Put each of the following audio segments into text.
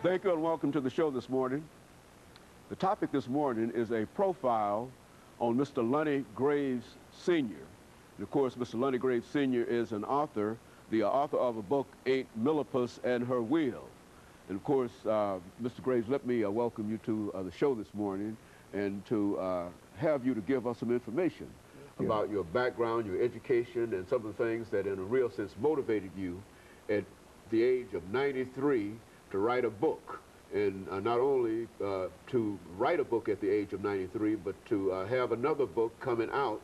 Thank you and welcome to the show this morning. The topic this morning is a profile on Mr. Lonnie Graves Sr. And of course, Mr. Lonnie Graves Sr. is an author, the author of a book, Ain't Millipus and Her Wheel. And of course, Mr. Graves, let me welcome you to the show this morning and to have you to give us some information about your background, your education, and some of the things that in a real sense motivated you at the age of 93 to write a book. And not only to write a book at the age of 93, but to have another book coming out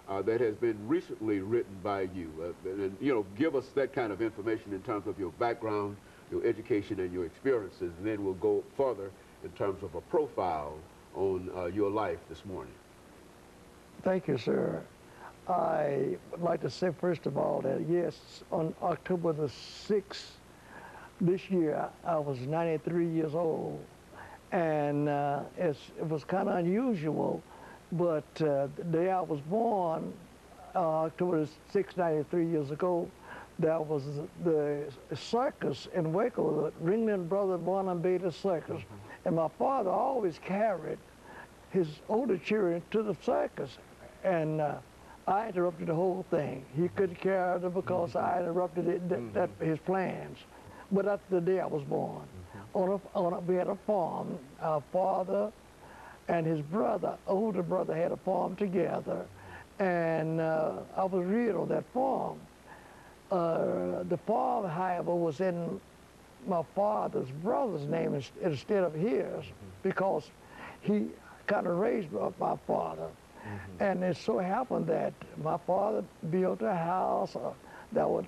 that has been recently written by you. And, you know, give us that kind of information in terms of your background, your education, and your experiences, and then we'll go further in terms of a profile on your life this morning. Thank you, sir. I would like to say, first of all, that yes, on October the 6th this year, I was 93 years old, and it was kind of unusual, but the day I was born, October the 6th, 93 years ago, there was the circus in Waco, the Ringling Brothers Born and Beta Circus, and my father always carried his older children to the circus, and I interrupted the whole thing. He couldn't carry them because I interrupted his plans. But that's the day I was born. We had a farm. Our father and his brother, older brother, had a farm together, and I was reared on that farm. The farm, however, was in my father's brother's name instead of his, because he kind of raised my father. And it so happened that my father built a house that was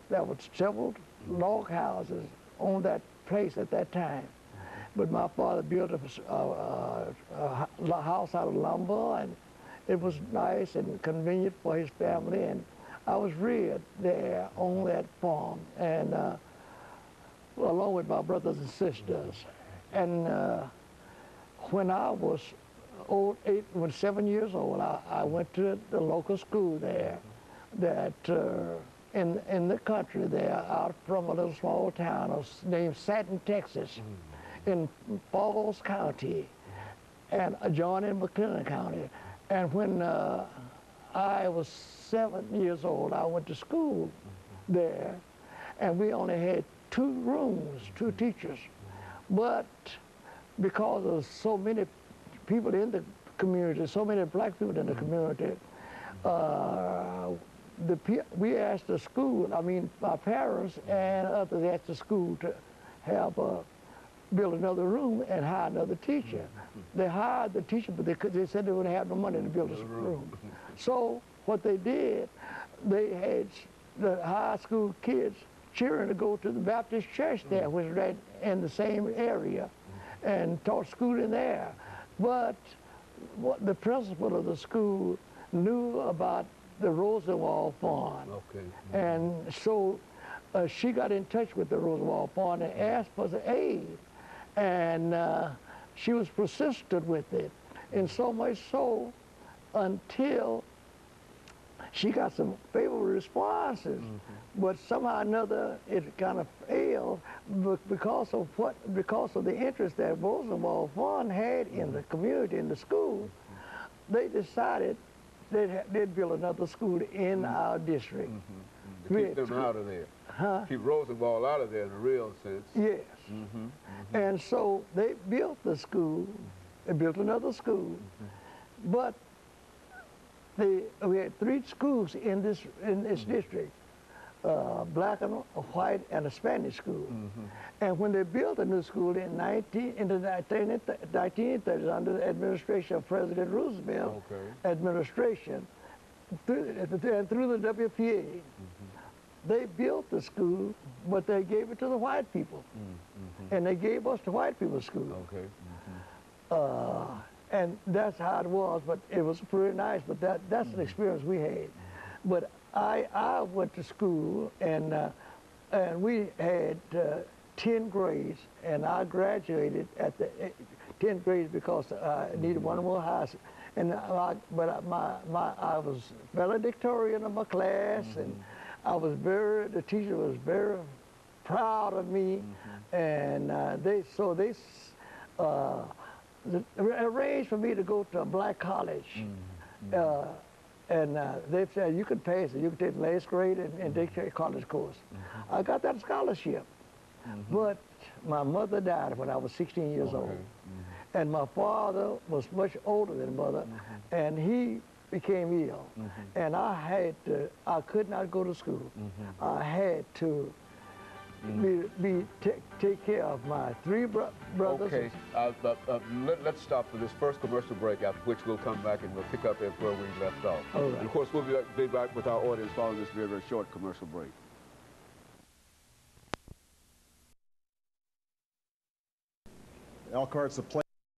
several log houses on that place at that time. But my father built a house out of lumber, and it was nice and convenient for his family, and I was reared there on that farm, and along with my brothers and sisters. And when I was 7 years old, I went to the local school there, that in the country there, out from a little small town named Satin, Texas, in Falls County, and adjoining McLennan County. And when I was 7 years old, I went to school there, and we only had 2 rooms, 2 teachers. But because of so many people in the community, so many black people in the community, we asked the school, my parents and others asked the school to have build another room and hire another teacher. They hired the teacher, but they said they wouldn't have no money to build a room. So what they did, they had the high school kids cheering to go to the Baptist church there, which was right in the same area, and taught school in there. But the principal of the school knew about the Rosenwald Fund. And so she got in touch with the Rosenwald Fund and asked for the aid. And she was persistent with it, and so much so until she got some favorable responses. But somehow or another it kind of failed because of the interest that Rosenwald Fund had in the community, in the school. They decided they'd build another school in our district. To keep them out of there. Keep Rosenwald out of there in a real sense. Yes. And so they built the school. They built another school. But we had 3 schools in this district, black and white and a Spanish school. And when they built a new school in the 1930s under the administration of President Roosevelt administration, through the WPA, they built the school, but they gave it to the white people. And they gave us the white people's school. And that's how it was, but it was pretty nice, but that's an experience we had. But I went to school, and we had 10 grades, and I graduated at the 10th grade because I needed one more high school. And I was valedictorian of my class, and the teacher was very proud of me, and they arranged for me to go to a black college. And they said, you can pass it. You can take the last grade and take a college course. I got that scholarship. But my mother died when I was 16 years old. And my father was much older than mother, and he became ill. And I could not go to school. I had to take care of my three brothers. Okay, let's stop for this first commercial break, after which we'll come back and we'll pick up where we left off. All right. And of course, we'll be back with our audience following this very, very short commercial break. Elkhart's a place